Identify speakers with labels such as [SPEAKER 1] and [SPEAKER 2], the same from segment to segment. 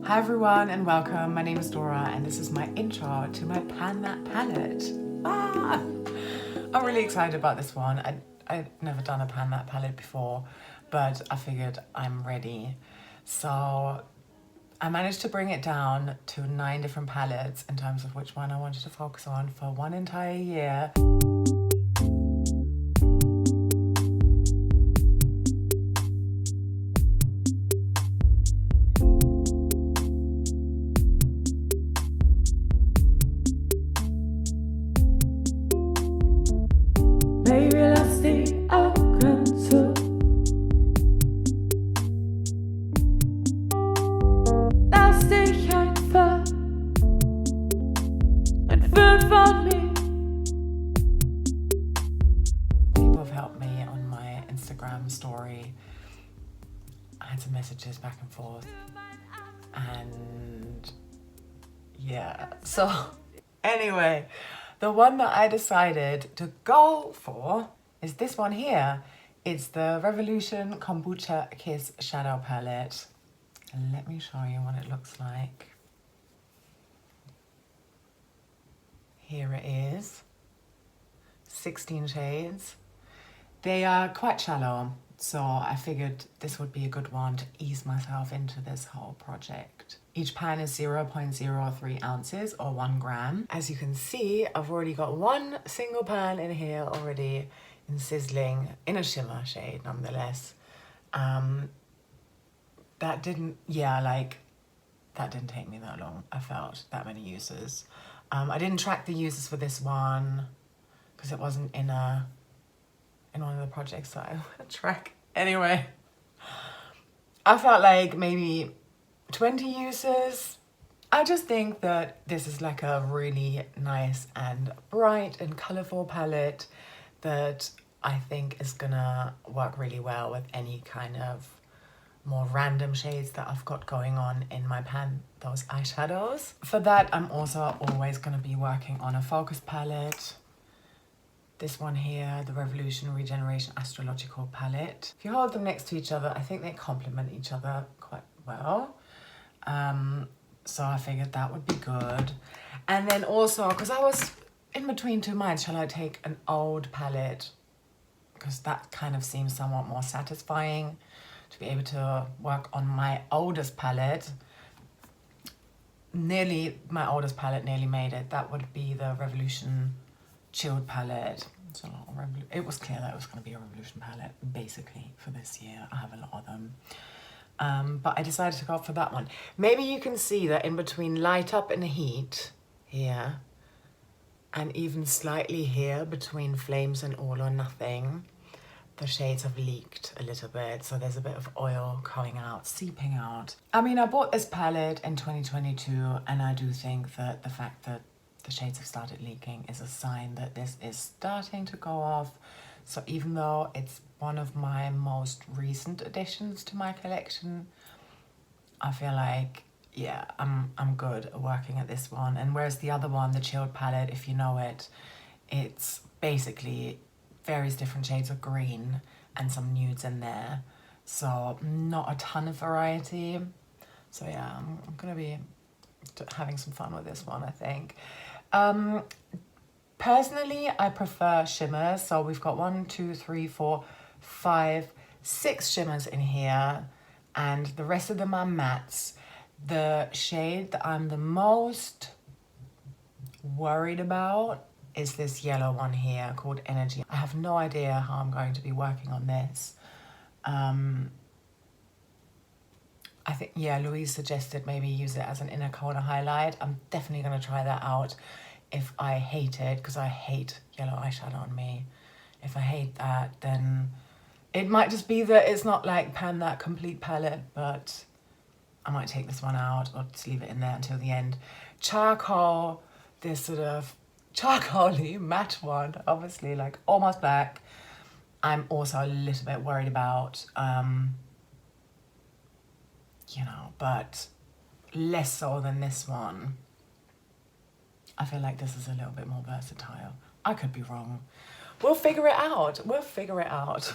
[SPEAKER 1] Hi everyone and welcome. My name is Dora and this is my intro to my Pan That palette. I'm really excited about this one. I've never done a Pan That palette before, but I figured I'm ready. So I managed to bring it down to 9 different palettes in terms of which one I wanted to focus on for one entire year. Baby, lass dich auch Grenze. Lass dich einfach entführen von mir. People have helped me on my Instagram story. I had some messages back and forth. And yeah, so anyway. The one that I decided to go for is this one here. It's the Revolution Kombucha Kiss Shadow Palette. And let me show you what it looks like. Here it is. 16 shades. They are quite shallow, so I figured this would be a good one to ease myself into this whole project. Each pan is 0.03 ounces or 1 gram. As you can see, I've already got one single pan in here already in Sizzling, in a shimmer shade nonetheless. That didn't take me that long. I felt that many uses. I didn't track the uses for this one because it wasn't in one of the projects that I want to track. Anyway, I felt like maybe 20 uses. I just think that this is like a really nice and bright and colourful palette that I think is gonna work really well with any kind of more random shades that I've got going on in my pan, those eyeshadows. For that, I'm also always gonna be working on a focus palette. This one here, the Revolution Regeneration Astrological Palette. If you hold them next to each other, I think they complement each other quite well. So I figured that would be good. And then also, because I was in between two minds, shall I take an old palette? Because that kind of seems somewhat more satisfying to be able to work on my oldest palette. My oldest palette nearly made it. That would be the Revolution Chilled palette. It was clear that it was going to be a Revolution palette basically for this year. I have a lot of them. But I decided to go for that one. Maybe you can see that in between Light Up and Heat here, and even slightly here between Flames and All or Nothing, the shades have leaked a little bit. So there's a bit of oil coming out, seeping out. I mean, I bought this palette in 2022 and I do think that the fact that the shades have started leaking is a sign that this is starting to go off. So even though it's one of my most recent additions to my collection, I feel like, yeah, I'm good at working at this one. And whereas the other one, the Chilled palette, if you know it, it's basically various different shades of green and some nudes in there. So not a ton of variety. So yeah, I'm gonna be having some fun with this one, I think. Personally, I prefer shimmers. So we've got 1, 2, 3, 4, 5, 6 shimmers in here, and the rest of them are mattes. The shade that I'm the most worried about is this yellow one here called Energy. I have no idea how I'm going to be working on this. I think, yeah, Louise suggested maybe use it as an inner corner highlight. I'm definitely going to try that out if I hate it, because I hate yellow eyeshadow on me. If I hate that, then it might just be that it's not like Pan That complete palette, but I might take this one out or just leave it in there until the end. Charcoal, this sort of charcoaly matte one, obviously like almost black, I'm also a little bit worried about. You know, but less so than this one. I feel like this is a little bit more versatile. I could be wrong. We'll figure it out. We'll figure it out.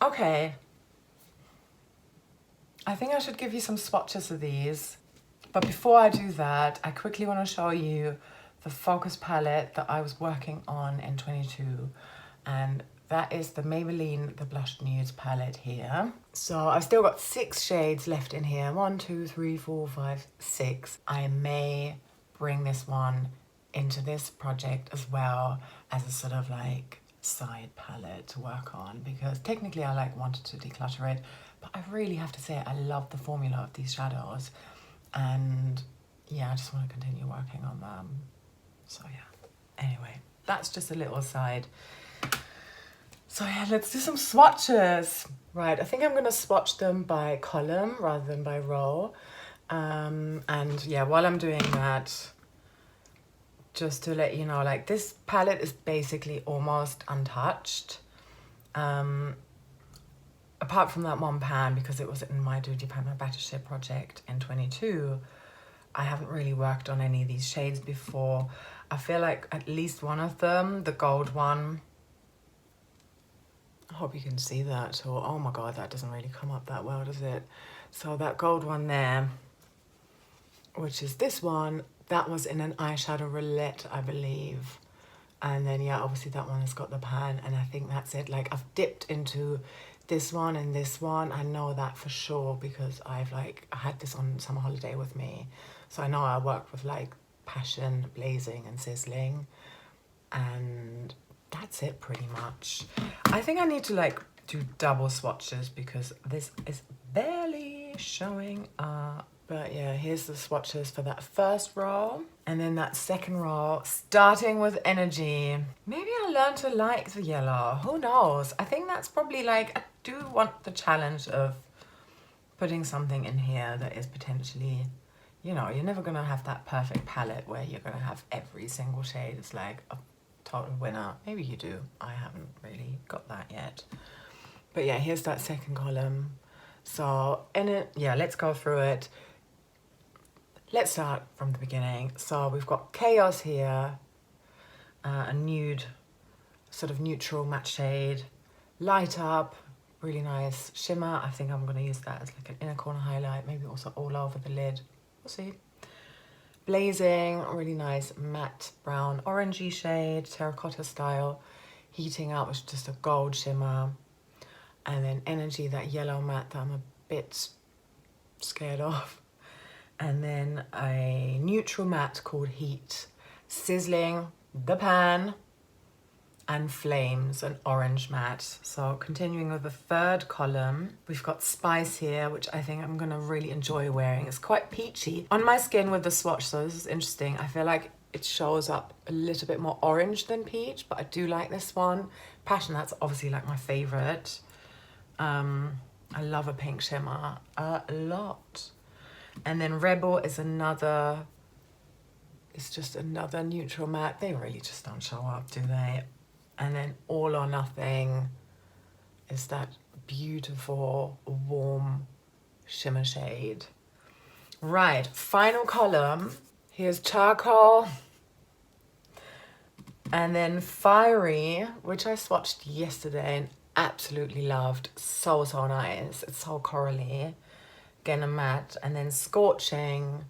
[SPEAKER 1] Okay. I think I should give you some swatches of these. But before I do that, I quickly want to show you the focus palette that I was working on in 22. And that is the Maybelline The Blush Nudes palette here. So I've still got 6 shades left in here. 1, 2, 3, 4, 5, 6. I may bring this one into this project as well as a sort of like side palette to work on, because technically I like wanted to declutter it, but I really have to say I love the formula of these shadows, and yeah, I just want to continue working on them. So yeah, anyway, that's just a little aside. So yeah, let's do some swatches. Right, I think I'm gonna swatch them by column rather than by row. And yeah, while I'm doing that, just to let you know, like, this palette is basically almost untouched. Apart from that one pan, because it was in my Duty Pan My Battleship project in 22, I haven't really worked on any of these shades before. I feel like at least one of them, the gold one, I hope you can see that. Or, oh my God, that doesn't really come up that well, does it? So that gold one there, which is this one, that was in an eyeshadow roulette, I believe. And then, yeah, obviously that one has got the pan, and I think that's it. Like, I've dipped into this one and this one. I know that for sure because I've like, I had this on summer holiday with me. So I know I work with like Passion, Blazing and Sizzling. And that's it pretty much. I think I need to like do double swatches because this is barely showing up. But yeah, here's the swatches for that first row. And then that second row, starting with Energy. Maybe I'll learn to like the yellow. Who knows? I think that's probably like, I do want the challenge of putting something in here that is potentially, you know, you're never gonna have that perfect palette where you're gonna have every single shade. It's like a total winner. Maybe you do. I haven't really got that yet. But yeah, here's that second column. So, in it, yeah, let's go through it. Let's start from the beginning. So we've got Chaos here, a nude, sort of neutral matte shade. Light Up, really nice shimmer. I think I'm gonna use that as like an inner corner highlight, maybe also all over the lid. We'll see. Blazing, really nice matte brown orangey shade, terracotta style. Heating Up, which is just a gold shimmer. And then Energy, that yellow matte that I'm a bit scared of. And then a neutral matte called Heat. Sizzling, the pan, and Flames, an orange matte. So continuing with the third column, we've got Spice here, which I think I'm gonna really enjoy wearing. It's quite peachy on my skin with the swatch, so this is interesting. I feel like it shows up a little bit more orange than peach, but I do like this one. Passion, that's obviously like my favorite. I love a pink shimmer a lot. And then Rebel is another, it's just another neutral matte. They really just don't show up, do they? And then All or Nothing is that beautiful, warm shimmer shade. Right, final column. Here's Charcoal. And then Fiery, which I swatched yesterday and absolutely loved. So, so nice. It's so corally. Again, a matte. And then Scorching.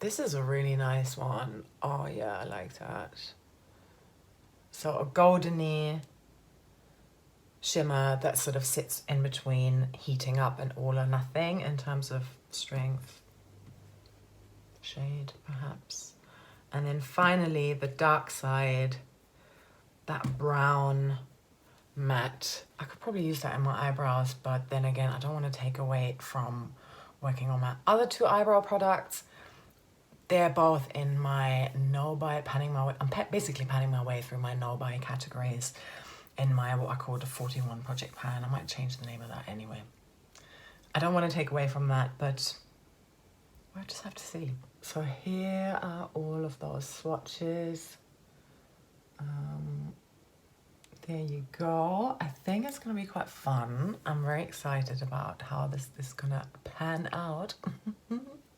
[SPEAKER 1] This is a really nice one. Oh yeah, I like that. So a goldeny shimmer that sort of sits in between Heating Up and All or Nothing in terms of strength. Shade, perhaps. And then finally, the Dark Side, that brown matte. I could probably use that in my eyebrows, but then again, I don't want to take away from working on my other 2 eyebrow products. They're both in my no-buy, I'm basically panning my way through my no-buy categories in my, what I call the 41 project pan. I might change the name of that anyway. I don't want to take away from that, but we'll just have to see. So here are all of those swatches. There you go. I think it's gonna be quite fun. I'm very excited about how this is gonna pan out.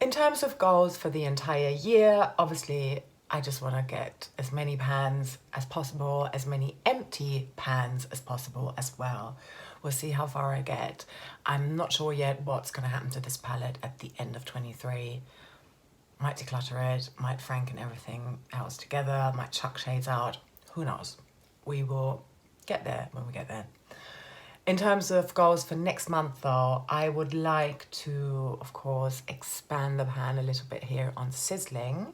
[SPEAKER 1] In terms of goals for the entire year, obviously, I just want to get as many pans as possible, as many empty pans as possible as well. We'll see how far I get. I'm not sure yet what's going to happen to this palette at the end of 23. Might declutter it, might franken everything else together, might chuck shades out. Who knows? We will get there when we get there. In terms of goals for next month though, I would like to, of course, expand the pan a little bit here on Sizzling.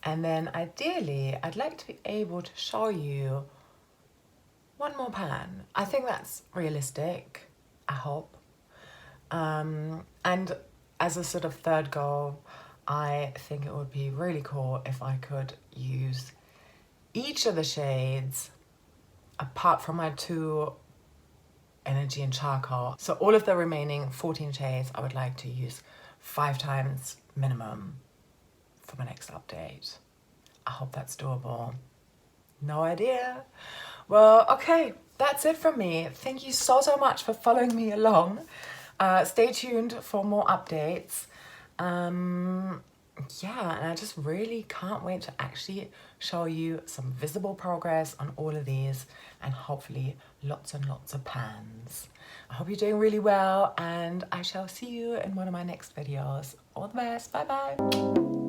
[SPEAKER 1] And then ideally, I'd like to be able to show you one more pan. I think that's realistic, I hope. And as a sort of third goal, I think it would be really cool if I could use each of the shades apart from my 2 Energy and Charcoal. So all of the remaining 14 shades I would like to use 5 times minimum for my next update. I hope that's doable. No idea. Well, okay, that's it from me. Thank you so much for following me along. Stay tuned for more updates. Yeah, and I just really can't wait to actually show you some visible progress on all of these and hopefully lots and lots of pans. I hope you're doing really well and I shall see you in one of my next videos. All the best. Bye bye.